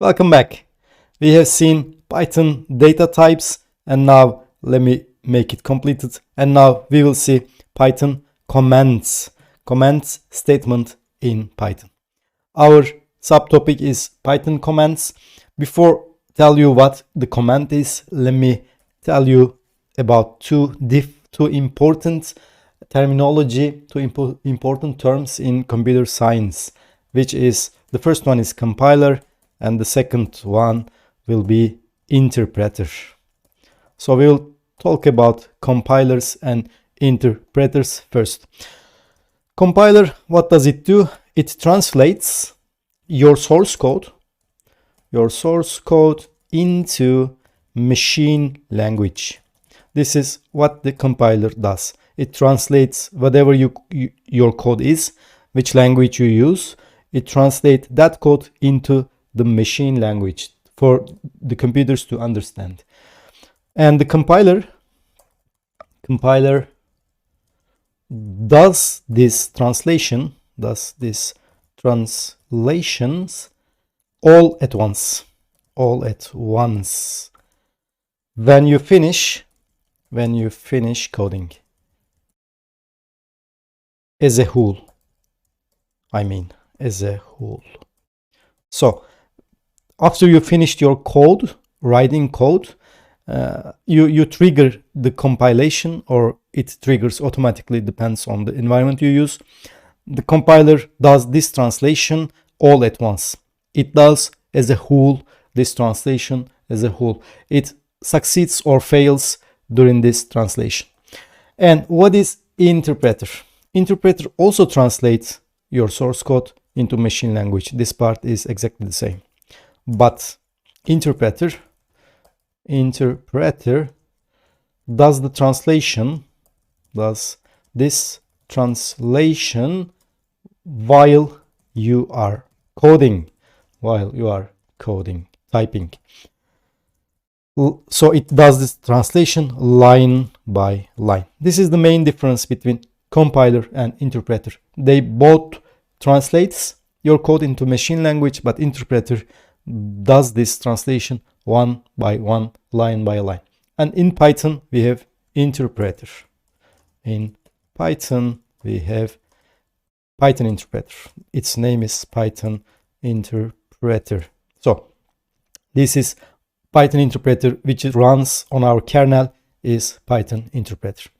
Welcome back. We have seen Python data types, and now let me make it completed. And now we will see Python commands statement in Python. Our subtopic is Python commands. Before tell you what the command is, let me tell you about two important terminology, important terms in computer science, which is the first one is compiler and the second one will be interpreter. So we'll talk about compilers and interpreters first. Compiler, what does it do? It translates your source code into machine language. This is what the compiler does. It translates whatever your code is, which language you use. It translates that code into the machine language for the computers to understand. And the compiler does these translations all at once. When you finish coding as a whole. So after you finished your code, writing code, you trigger the compilation, or it triggers automatically, depends on the environment you use. The compiler does this translation all at once. It does as a whole, this translation as a whole. It succeeds or fails during this translation. And what is interpreter? Interpreter also translates your source code into machine language. This part is exactly the same. But interpreter does this translation while you are coding, typing. So it does this translation line by line. This is the main difference between compiler and interpreter. They both translates your code into machine language, but interpreter does this translation one by one, line by line. And in Python we have interpreter. In Python we have Python interpreter. Its name is Python interpreter. So this is Python interpreter, which runs on our kernel, is Python interpreter.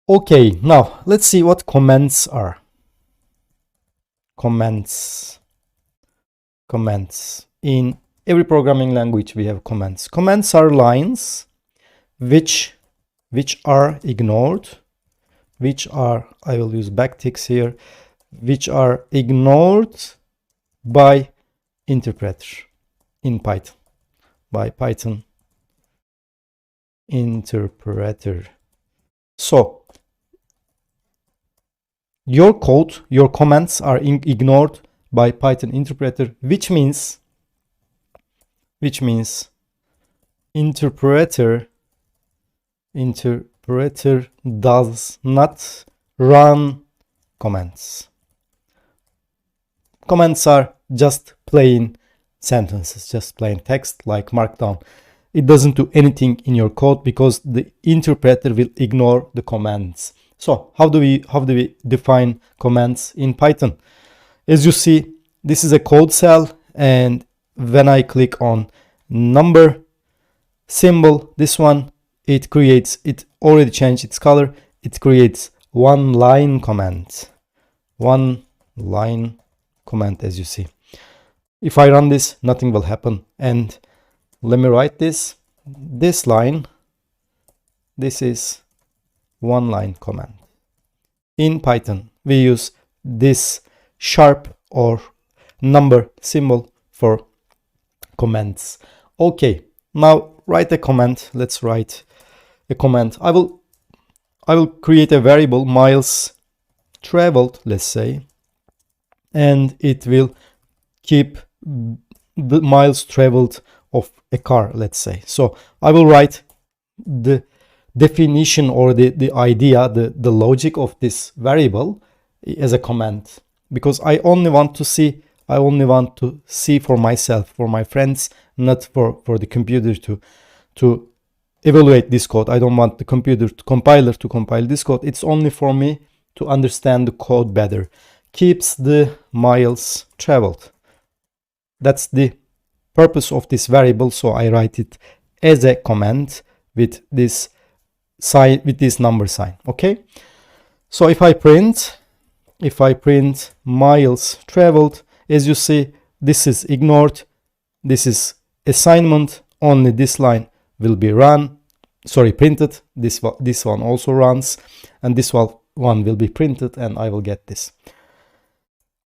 Okay, now let's see what commands are. Commands. In every programming language we have commands. Commands are lines which are ignored, I will use backticks here, which are ignored by interpreter in Python, by Python interpreter. So your code, your commands are ignored by Python interpreter, which means interpreter does not run commands. Commands are just plain sentences, just plain text like markdown. It doesn't do anything in your code because the interpreter will ignore the commands. So how do we define commands in Python? As you see, this is a code cell, and when I click on number symbol, this one, it already changed its color. It creates one line command, as you see. If I run this, nothing will happen. And let me write this line. This is one line command. In Python, we use this sharp or number symbol for commands. Okay, now write a command. Let's write a command. I will create a variable miles traveled, let's say, and it will keep the miles traveled of a car, let's say. So I will write the definition or the idea, the logic of this variable as a command, because I only want to see I only want to see for myself, for my friends, not for the computer to evaluate this code. I don't want the compiler to compile this code. It's only for me to understand the code better. Keeps the miles traveled. That's the purpose of this variable, so I write it as a comment with this sign, with this number sign. Okay, so if I print miles traveled, as you see, this is ignored, this is assignment, only this line will be printed. This one also runs, and this one will be printed, and I will get this.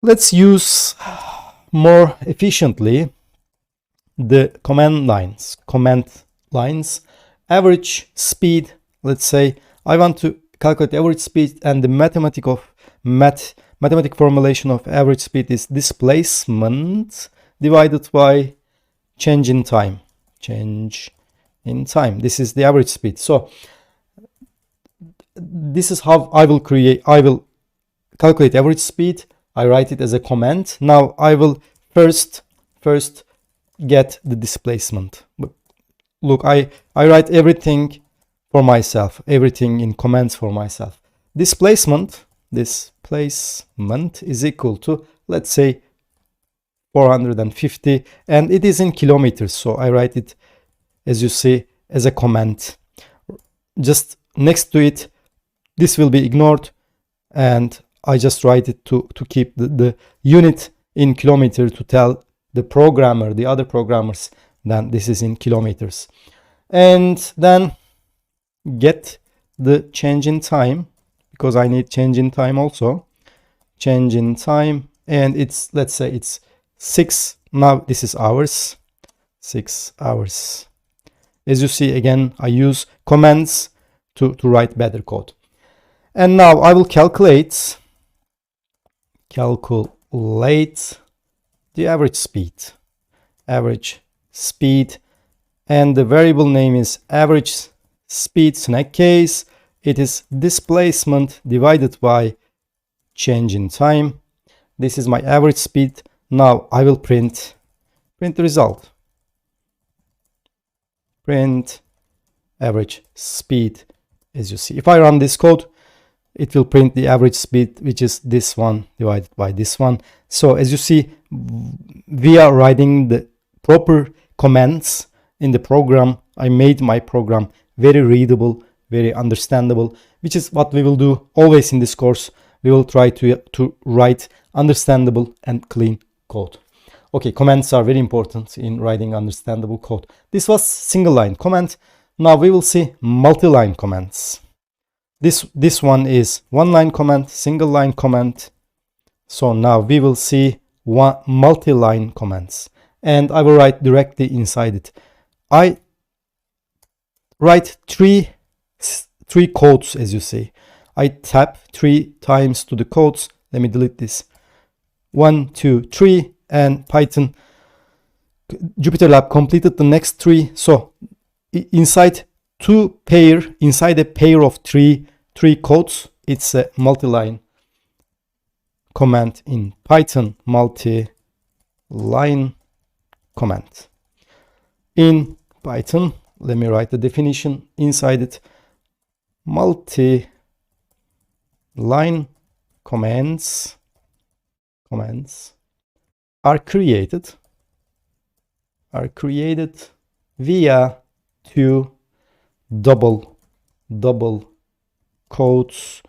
Let's use more efficiently the command lines. Average speed, let's say I want to calculate average speed, and the mathematic formulation of average speed is displacement divided by change in time. This is the average speed. So this is how I will calculate average speed. I write it as a comment. Now I will first get the displacement. Look, I write everything for myself, everything in comments for myself. Displacement is equal to, let's say, 450, and it is in kilometers, so I write it, as you see, as a comment. Just next to it, this will be ignored, and I just write it to keep the unit in kilometer, to tell the other programmers, then this is in kilometers. And then get the change in time, because I need change in time also. Change in time, and it's, let's say it's 6. Now this is hours. 6 hours. As you see, again, I use commands to write better code. And now I will calculate the average speed, and the variable name is average speed. So in that case, it is displacement divided by change in time. This is my average speed. Now I will print the result. Print average speed. As you see, if I run this code, it will print the average speed, which is this one divided by this one. So as you see, we are writing the proper commands in the program. I made my program very readable, very understandable, which is what we will do always in this course. We will try to write understandable and clean code. Okay, commands are very important in writing understandable code. This was single line comment. Now we will see multi-line commands. This one is one line comment, single line comment. So now we will see multi-line commands, and I will write directly inside it. I write three codes, as you see. I tap 3 times to the codes. Let me delete this. 1, 2, 3, and Python JupyterLab completed the next 3. So inside a pair of three codes, it's a multi-line command in Python. Multi-line command in Python. Let me write the definition inside it. Multi-line commands are created via 2 double quotes.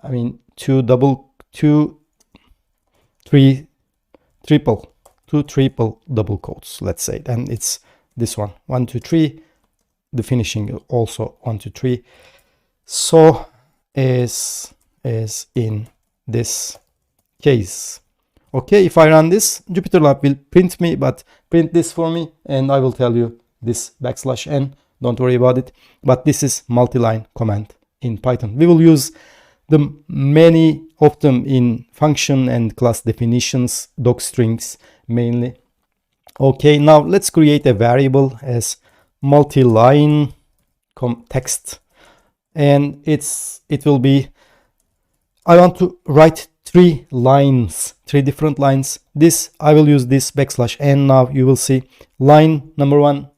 I mean, 2 triple double quotes, let's say. And it's this one, 1, 2, 3. The finishing also 1, 2, 3. So as in this case. Okay, if I run this, JupyterLab will print this for me, and I will tell you this \n. Don't worry about it. But this is multi-line command in Python. We will use many of them in function and class definitions, docstrings mainly. Okay, now let's create a variable as multi-line text, and it will be, I want to write three lines, three different lines. This, I will use this \n. Now you will see line number 1,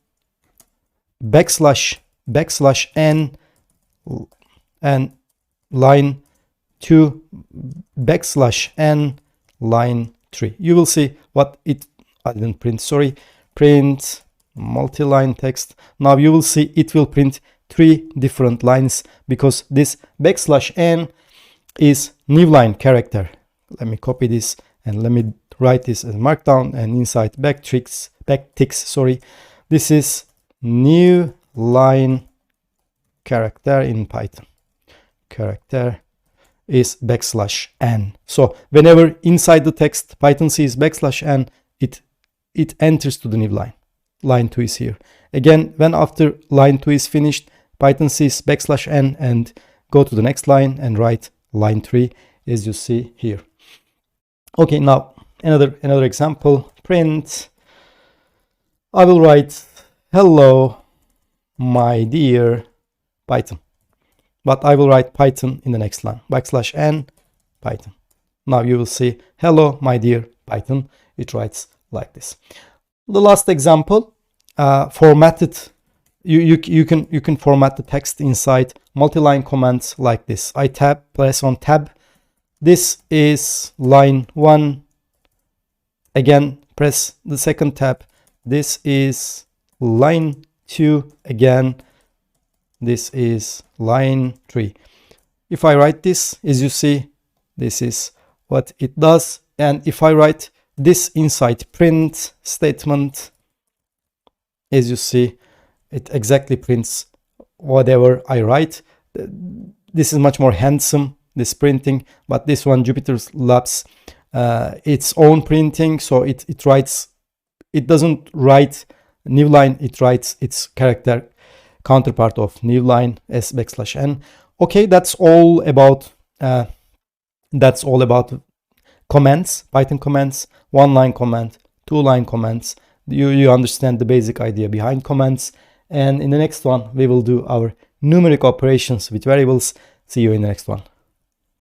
\n, and line 2, \n, line 3. You will see what it, I didn't print, sorry, print multi-line text. Now you will see it will print three different lines because this \n is new line character. Let me copy this and let me write this as markdown, and inside backticks, sorry, this is new line character in Python. Character is \n. So whenever inside the text Python sees \n, it enters to the new line. Line 2 is here. Again, when after line 2 is finished, Python sees \n and go to the next line and write line 3, as you see here. Okay, now another example. Print. I will write hello my dear Python, but I will write Python in the next line, \n Python. Now you will see hello my dear Python. It writes like this. The last example, formatted. You can format the text inside multi-line comments like this. I press on tab. This is line 1. Again, press the second tab. This is line 2. Again, this is line 3. If I write this, as you see, this is what it does. And if I write this inside print statement, as you see, it exactly prints whatever I write. This is much more handsome, this printing, but this one, Jupyter Labs, its own printing, so it writes, it doesn't write new line, it writes its character counterpart of new line as \n. Okay, that's all about comments, Python comments, one-line comment, two-line comments. You understand the basic idea behind comments. And in the next one, we will do our numeric operations with variables. See you in the next one.